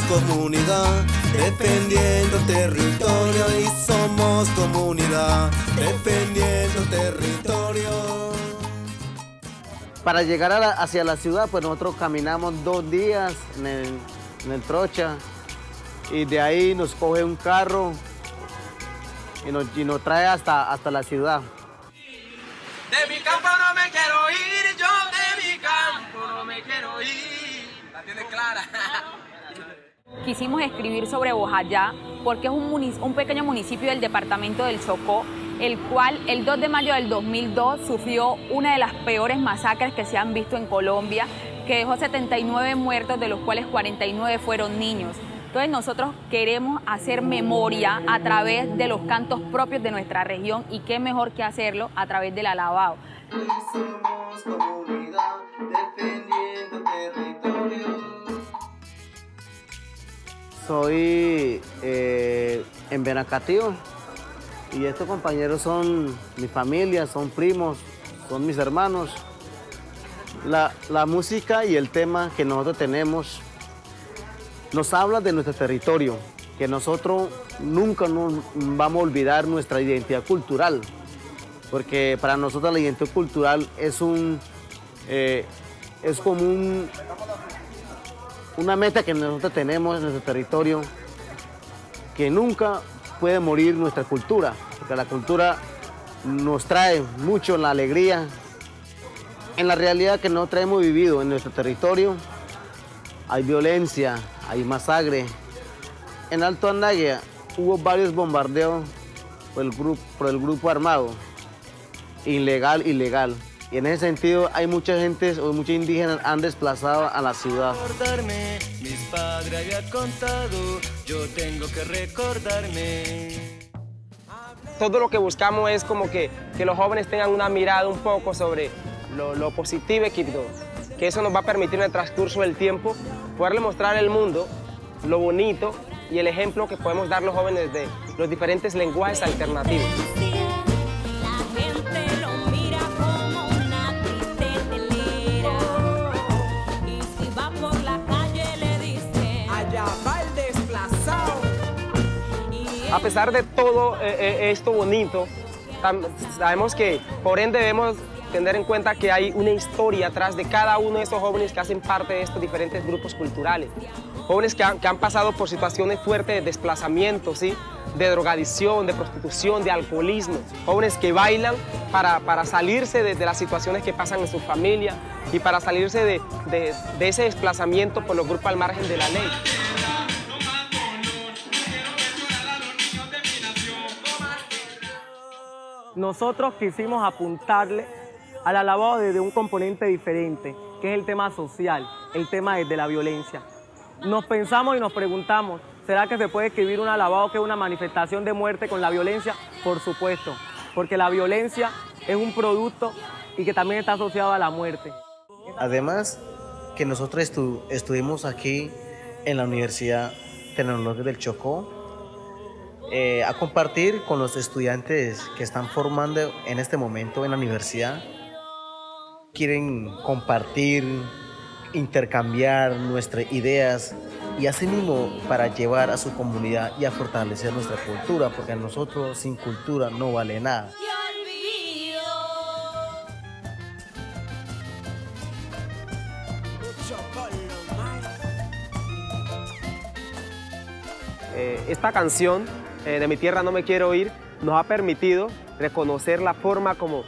comunidad, defendiendo territorio y somos comunidad, defendiendo territorio. Para llegar hacia la ciudad, pues nosotros caminamos 2 días en el trocha y de ahí nos coge un carro y nos trae hasta la ciudad. De mi campo no me quiero ir, yo de mi campo no me quiero ir. ¿La tienes clara? Quisimos escribir sobre Bojayá porque es un pequeño municipio del departamento del Chocó, el cual el 2 de mayo del 2002 sufrió una de las peores masacres que se han visto en Colombia, que dejó 79 muertos, de los cuales 49 fueron niños. Entonces nosotros queremos hacer memoria a través de los cantos propios de nuestra región, y qué mejor que hacerlo a través del alabao. Somos comunidad, defendiendo territorio. Soy en Benacatío y estos compañeros son mi familia, son primos, son mis hermanos. La música y el tema que nosotros tenemos nos habla de nuestro territorio, que nosotros nunca nos vamos a olvidar nuestra identidad cultural, porque para nosotros la identidad cultural es como una meta que nosotros tenemos en nuestro territorio, que nunca puede morir nuestra cultura, porque la cultura nos trae mucho la alegría. En la realidad que nosotros hemos vivido en nuestro territorio, hay violencia, hay masacre. En Alto Andaguia hubo varios bombardeos por el grupo armado, ilegal. Y en ese sentido hay mucha gente o muchos indígenas han desplazado a la ciudad. Mis padres habían contado, yo tengo que recordarme. Todo lo que buscamos es como que los jóvenes tengan una mirada un poco sobre lo positivo y que eso nos va a permitir en el transcurso del tiempo poderle mostrar al mundo lo bonito y el ejemplo que podemos dar los jóvenes de los diferentes lenguajes alternativos. A pesar de todo esto bonito, sabemos que por ende debemos tener en cuenta que hay una historia atrás de cada uno de estos jóvenes que hacen parte de estos diferentes grupos culturales. Jóvenes que han pasado por situaciones fuertes de desplazamiento, ¿sí? De drogadicción, de prostitución, de alcoholismo. Jóvenes que bailan para salirse de las situaciones que pasan en su familia y para salirse de ese desplazamiento por los grupos al margen de la ley. Nosotros quisimos apuntarle al alabao desde un componente diferente, que es el tema social, el tema de la violencia. Nos pensamos y nos preguntamos, ¿será que se puede escribir un alabao que es una manifestación de muerte con la violencia? Por supuesto, porque la violencia es un producto y que también está asociado a la muerte. Además, que nosotros estuvimos aquí en la Universidad Tecnológica del Chocó a compartir con los estudiantes que están formando en este momento en la universidad. Quieren compartir, intercambiar nuestras ideas y asimismo para llevar a su comunidad y a fortalecer nuestra cultura, porque nosotros sin cultura no vale nada. Esta canción, De mi tierra no me quiero ir, nos ha permitido reconocer la forma como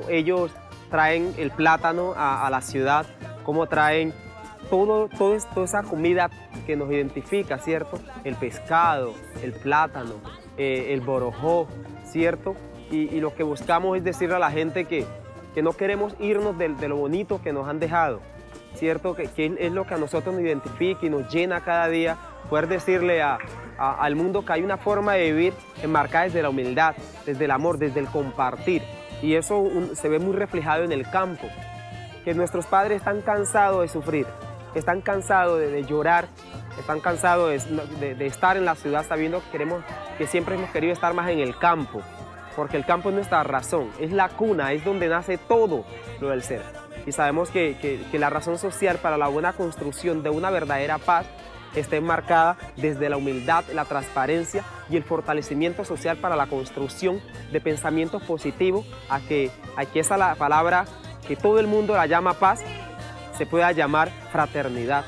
ellos traen el plátano a la ciudad, cómo traen toda esa comida que nos identifica, ¿cierto? El pescado, el plátano, el borojó, ¿cierto? Y lo que buscamos es decirle a la gente que no queremos irnos de lo bonito que nos han dejado, ¿cierto? Que es lo que a nosotros nos identifica y nos llena cada día, poder decirle al mundo que hay una forma de vivir enmarcada desde la humildad, desde el amor, desde el compartir. Y eso se ve muy reflejado en el campo, que nuestros padres están cansados de sufrir, están cansados de llorar, están cansados de estar en la ciudad sabiendo que siempre hemos querido estar más en el campo, porque el campo es nuestra razón, es la cuna, es donde nace todo lo del ser. Y sabemos que la razón social para la buena construcción de una verdadera paz esté marcada desde la humildad, la transparencia y el fortalecimiento social para la construcción de pensamientos positivos, a que esa la palabra que todo el mundo la llama paz, se pueda llamar fraternidad.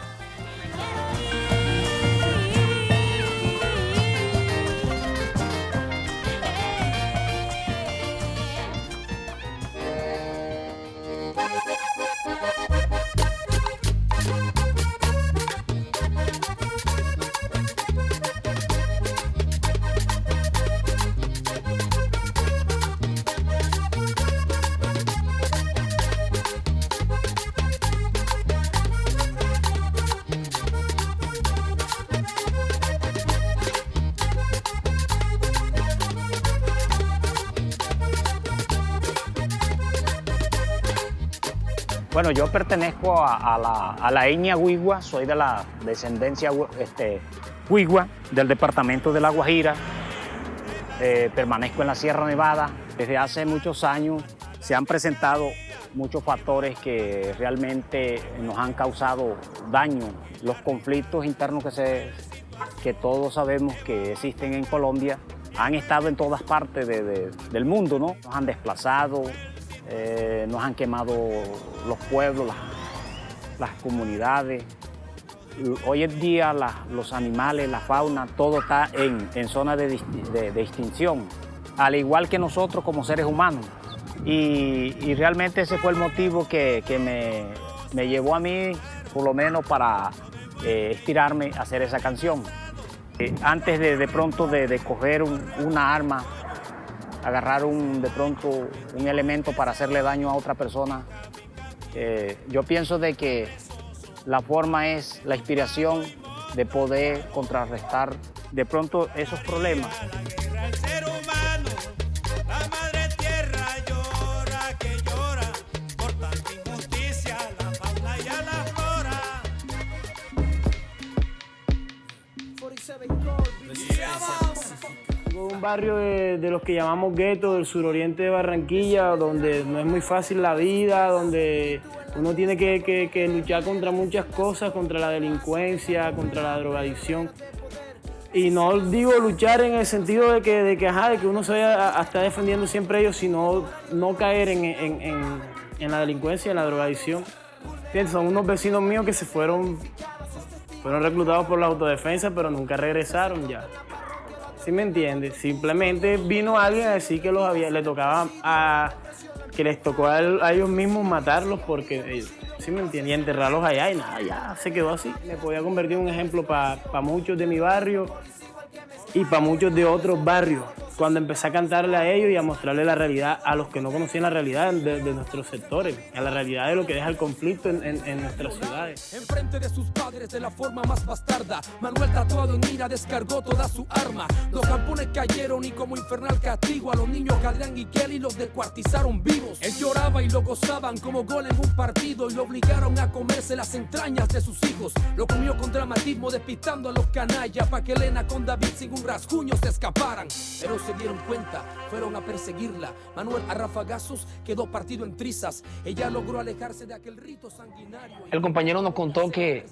Bueno, yo pertenezco a la etnia Wigua, soy de la descendencia Wigua del departamento de La Guajira, permanezco en la Sierra Nevada. Desde hace muchos años se han presentado muchos factores que realmente nos han causado daño. Los conflictos internos que todos sabemos que existen en Colombia han estado en todas partes del mundo, ¿no? Nos han desplazado, nos han quemado los pueblos, las comunidades. Hoy en día los animales, la fauna, todo está en zona de extinción, al igual que nosotros como seres humanos. Y realmente ese fue el motivo que me llevó a mí, por lo menos para estirarme a hacer esa canción. Antes de pronto de coger una arma, agarrar de pronto un elemento para hacerle daño a otra persona, yo pienso de que la forma es la inspiración de poder contrarrestar de pronto esos problemas. El ser humano, la madre tierra llora que llora por tanta injusticia, la fauna y a la flora. Un barrio de los que llamamos gueto del suroriente de Barranquilla, donde no es muy fácil la vida, donde uno tiene que luchar contra muchas cosas, contra la delincuencia, contra la drogadicción. Y no digo luchar en el sentido de que uno se vaya a estar defendiendo siempre ellos, sino no caer en la delincuencia, en la drogadicción. ¿Entiendes? Son unos vecinos míos que se fueron reclutados por la autodefensa, pero nunca regresaron ya. ¿Sí me entiendes? Simplemente vino alguien a decir que que les tocó a ellos mismos matarlos porque, ¿sí me entiendes? Y enterrarlos allá y nada, ya se quedó así. Me podía convertir en un ejemplo para muchos de mi barrio y para muchos de otros barrios. Cuando empecé a cantarle a ellos y a mostrarle la realidad a los que no conocían la realidad de nuestros sectores, a la realidad de lo que deja el conflicto en nuestras ciudades. Enfrente de sus padres de la forma más bastarda, Manuel tatuado en ira descargó toda su arma. Los campones cayeron y como infernal castigo a los niños Adrián y Kelly los descuartizaron vivos. Él lloraba y lo gozaban como gol en un partido y lo obligaron a comerse las entrañas de sus hijos. Lo comió con dramatismo despistando a los canallas para que Elena con David sin un rasguño se escaparan. Pero se dieron cuenta, fueron a perseguirla. Manuel a rafagazos quedó partido en trizas. Ella logró alejarse de aquel rito sanguinario. El compañero nos contó que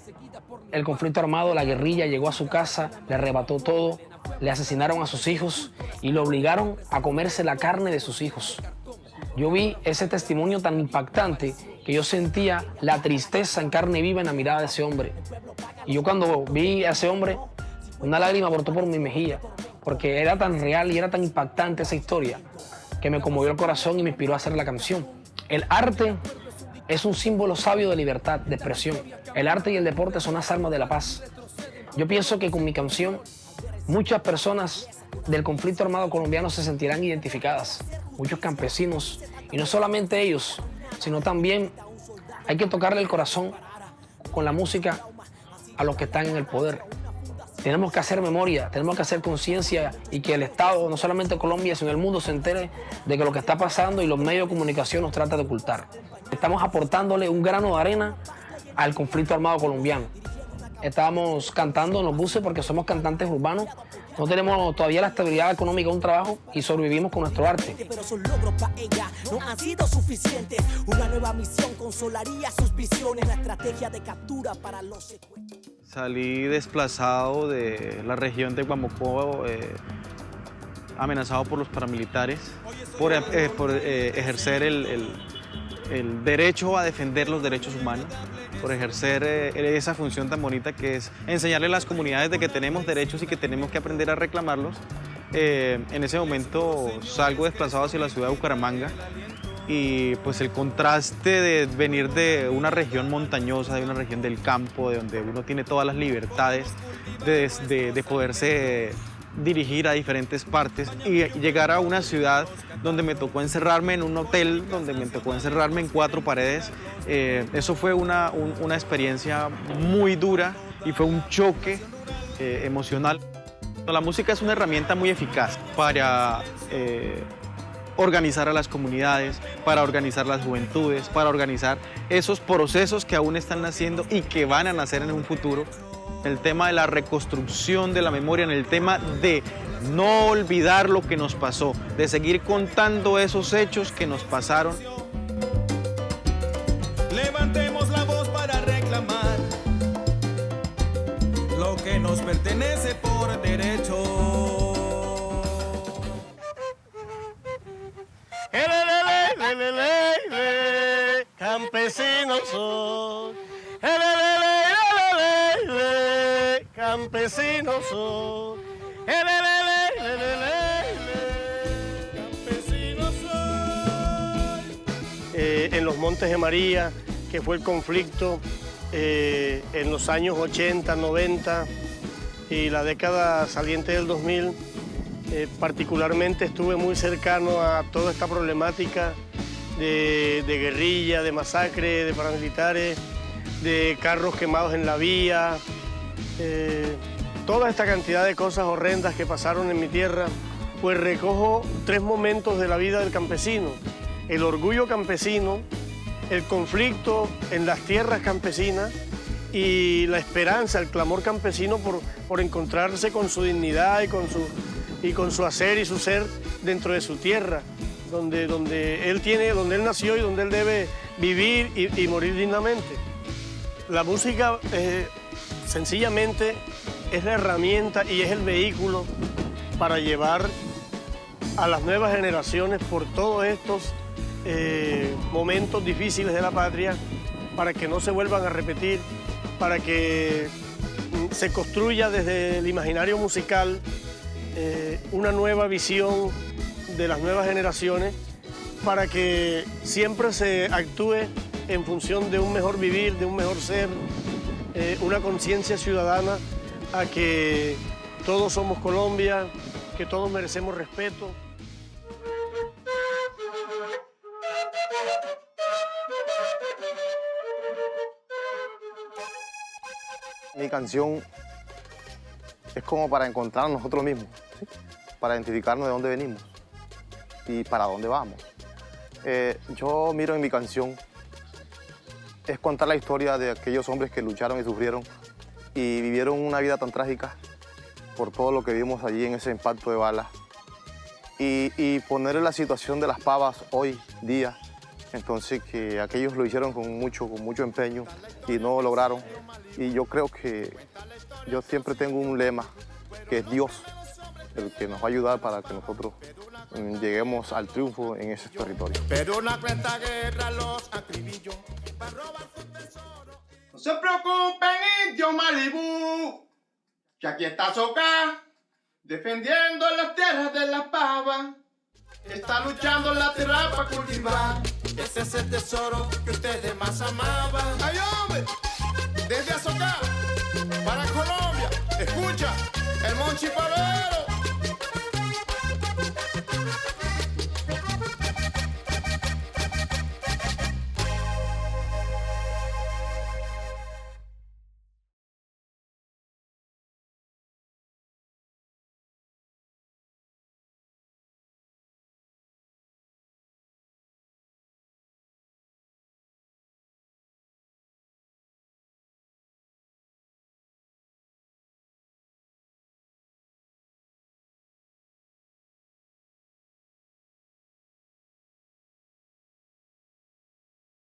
el conflicto armado, la guerrilla llegó a su casa, le arrebató todo, le asesinaron a sus hijos y lo obligaron a comerse la carne de sus hijos. Yo vi ese testimonio tan impactante que yo sentía la tristeza en carne viva en la mirada de ese hombre. Y yo cuando vi a ese hombre, una lágrima brotó por mi mejilla, porque era tan real y era tan impactante esa historia que me conmovió el corazón y me inspiró a hacer la canción. El arte es un símbolo sabio de libertad, de expresión. El arte y el deporte son las armas de la paz. Yo pienso que con mi canción muchas personas del conflicto armado colombiano se sentirán identificadas, muchos campesinos, y no solamente ellos, sino también hay que tocarle el corazón con la música a los que están en el poder. Tenemos que hacer memoria, tenemos que hacer conciencia y que el Estado, no solamente Colombia, sino el mundo se entere de que lo que está pasando y los medios de comunicación nos tratan de ocultar. Estamos aportándole un grano de arena al conflicto armado colombiano. Estábamos cantando en los buses porque somos cantantes urbanos. No tenemos todavía la estabilidad económica de un trabajo y sobrevivimos con nuestro arte. Pero sus logros para ella no han sido suficientes. Una nueva misión consolaría sus visiones, la estrategia de captura para los secuestros. Salí desplazado de la región de Guamocó, amenazado por los paramilitares, por ejercer el derecho a defender los derechos humanos, por ejercer esa función tan bonita que es enseñarle a las comunidades de que tenemos derechos y que tenemos que aprender a reclamarlos. En ese momento salgo desplazado hacia la ciudad de Bucaramanga y pues el contraste de venir de una región montañosa, de una región del campo, de donde uno tiene todas las libertades de poderse dirigir a diferentes partes y llegar a una ciudad donde me tocó encerrarme en un hotel, donde me tocó encerrarme en 4 paredes. Eso fue una experiencia muy dura y fue un choque emocional. La música es una herramienta muy eficaz para organizar a las comunidades, para organizar las juventudes, para organizar esos procesos que aún están naciendo y que van a nacer en un futuro. El tema de la reconstrucción de la memoria, en el tema de no olvidar lo que nos pasó, de seguir contando esos hechos que nos pasaron. Levantemos la voz para reclamar lo que nos pertenece por derecho. Campesinos soy, campesinos soy, campesinos soy. En los Montes de María, que fue el conflicto en los años 80, 90 y la década saliente del 2000, particularmente estuve muy cercano a toda esta problemática de guerrilla, de masacre, de paramilitares, de carros quemados en la vía, toda esta cantidad de cosas horrendas que pasaron en mi tierra, pues recojo 3 momentos de la vida del campesino: el orgullo campesino, el conflicto en las tierras campesinas y la esperanza, el clamor campesino por encontrarse con su dignidad y con su hacer y su ser dentro de su tierra, donde él nació y donde él debe vivir y morir dignamente. La música sencillamente es la herramienta y es el vehículo para llevar a las nuevas generaciones por todos estos momentos difíciles de la patria, para que no se vuelvan a repetir, para que se construya desde el imaginario musical una nueva visión de las nuevas generaciones, para que siempre se actúe en función de un mejor vivir, de un mejor ser, una conciencia ciudadana a que todos somos Colombia, que todos merecemos respeto. Mi canción es como para encontrarnos nosotros mismos, ¿sí? Para identificarnos de dónde venimos y para dónde vamos. Yo miro en mi canción, es contar la historia de aquellos hombres que lucharon y sufrieron y vivieron una vida tan trágica por todo lo que vimos allí en ese impacto de balas, y poner en la situación de las pavas hoy día. Entonces, que aquellos lo hicieron con mucho empeño y no lo lograron. Y yo creo que yo siempre tengo un lema, que es Dios, el que nos va a ayudar para que nosotros lleguemos al triunfo en ese territorio. Pero una cuenta guerra los acribilló para robar su tesoro. No se preocupen, indio Malibú, que aquí está Soca, defendiendo las tierras de las pavas. Está luchando la tierra para cultivar. Ese es el tesoro que ustedes más amaban. ¡Ay, hombre! Desde Azocá para Colombia, escucha el Monchi Pavero.